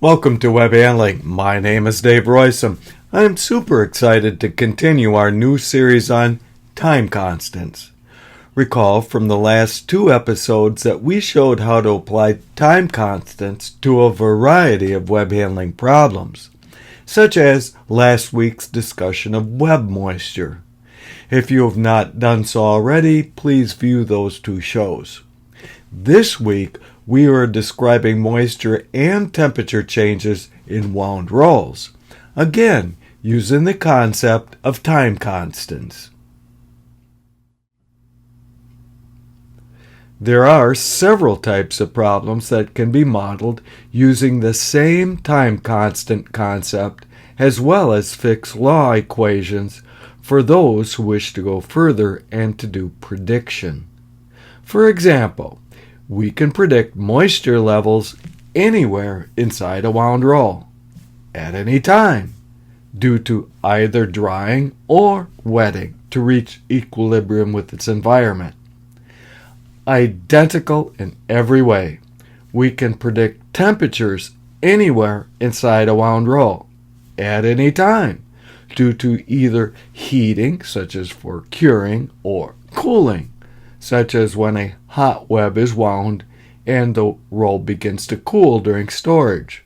Welcome to Web Handling. My name is Dave Roysum. I am super excited to continue our new series on time constants. Recall from the last two episodes that we showed how to apply time constants to a variety of web handling problems, such as last week's discussion of web moisture. If you have not done so already, please view those two shows. This week, we are describing moisture and temperature changes in wound rolls, again using the concept of time constants. There are several types of problems that can be modeled using the same time constant concept as well as fixed law equations for those who wish to go further and to do prediction. For example, we can predict moisture levels anywhere inside a wound roll, at any time, due to either drying or wetting to reach equilibrium with its environment. Identical in every way, we can predict temperatures anywhere inside a wound roll, at any time, due to either heating, such as for curing, or cooling, such as when a hot web is wound and the roll begins to cool during storage.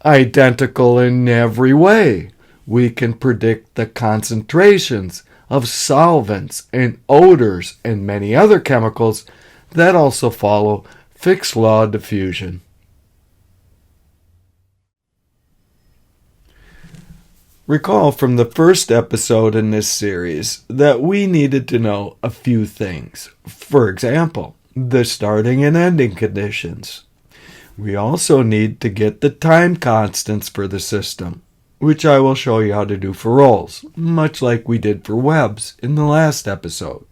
Identical in every way, we can predict the concentrations of solvents and odors and many other chemicals that also follow fixed law diffusion. Recall from the first episode in this series that we needed to know a few things. For example, the starting and ending conditions. We also need to get the time constants for the system, which I will show you how to do for rolls, much like we did for webs in the last episode.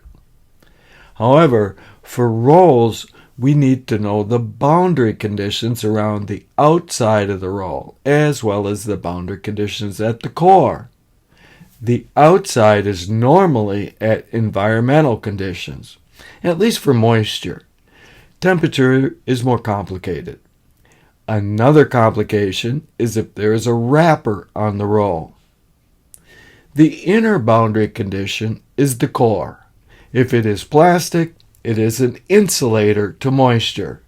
However, for rolls, we need to know the boundary conditions around the outside of the roll, as well as the boundary conditions at the core. The outside is normally at environmental conditions, at least for moisture. Temperature is more complicated. Another complication is if there is a wrapper on the roll. The inner boundary condition is the core. If it is plastic, it is an insulator to moisture.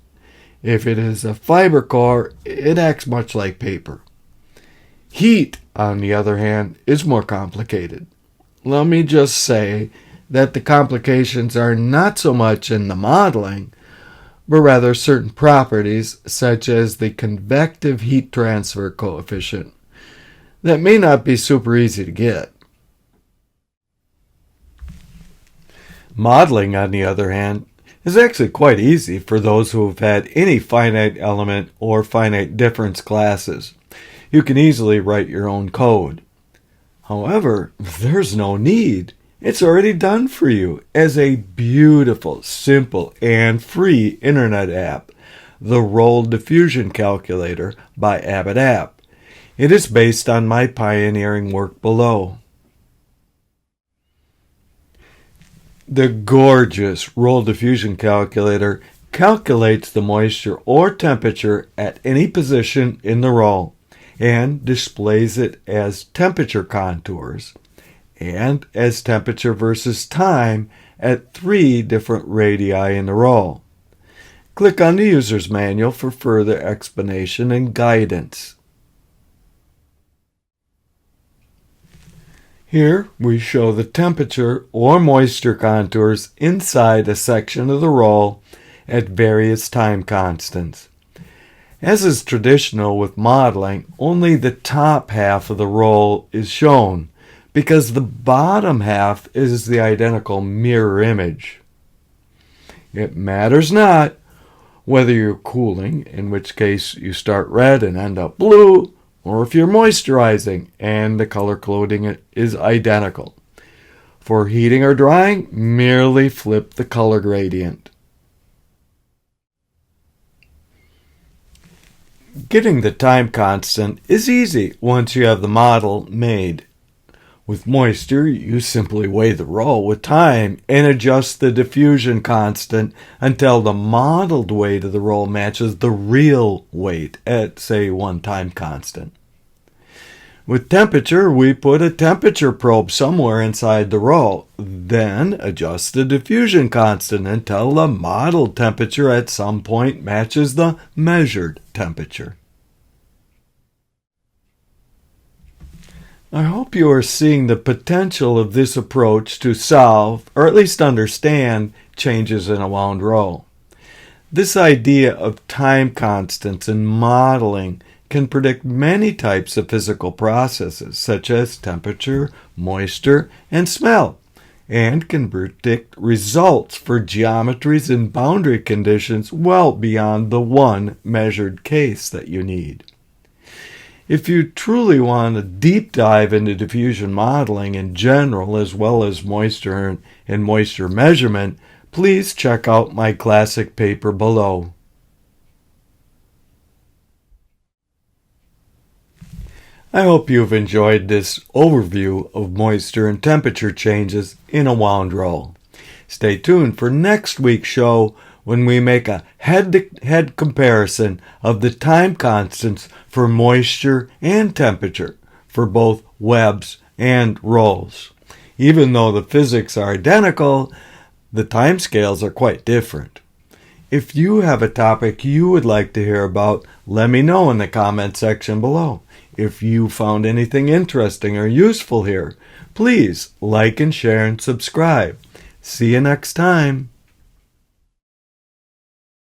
If it is a fiber core, it acts much like paper. Heat, on the other hand, is more complicated. Let me just say that the complications are not so much in the modeling, but rather certain properties such as the convective heat transfer coefficient that may not be super easy to get. Modeling, on the other hand, is actually quite easy for those who have had any finite element or finite difference classes. You can easily write your own code. However, there's no need. It's already done for you as a beautiful, simple, and free internet app, the Roll Diffusion Calculator by Abbott App. It is based on my pioneering work below. The gorgeous Roll Diffusion Calculator calculates the moisture or temperature at any position in the roll and displays it as temperature contours and as temperature versus time at 3 different radii in the roll. Click on the user's manual for further explanation and guidance. Here we show the temperature or moisture contours inside a section of the roll at various time constants. As is traditional with modeling, only the top half of the roll is shown because the bottom half is the identical mirror image. It matters not whether you're cooling, in which case you start red and end up blue, or if you're moisturizing and the color coding is identical. For heating or drying, merely flip the color gradient. Getting the time constant is easy once you have the model made. With moisture, you simply weigh the roll with time and adjust the diffusion constant until the modeled weight of the roll matches the real weight at, say, one time constant. With temperature, we put a temperature probe somewhere inside the roll, then adjust the diffusion constant until the modeled temperature at some point matches the measured temperature. I hope you are seeing the potential of this approach to solve, or at least understand, changes in a wound roll. This idea of time constants and modeling can predict many types of physical processes, such as temperature, moisture, and smell, and can predict results for geometries and boundary conditions well beyond the one measured case that you need. If you truly want a deep dive into diffusion modeling in general, as well as moisture and moisture measurement, please check out my classic paper below. I hope you've enjoyed this overview of moisture and temperature changes in a wound roll. Stay tuned for next week's show when we make a head-to-head comparison of the time constants for moisture and temperature for both webs and rolls. Even though the physics are identical, the timescales are quite different. If you have a topic you would like to hear about, let me know in the comment section below. If you found anything interesting or useful here, please like and share and subscribe. See you next time.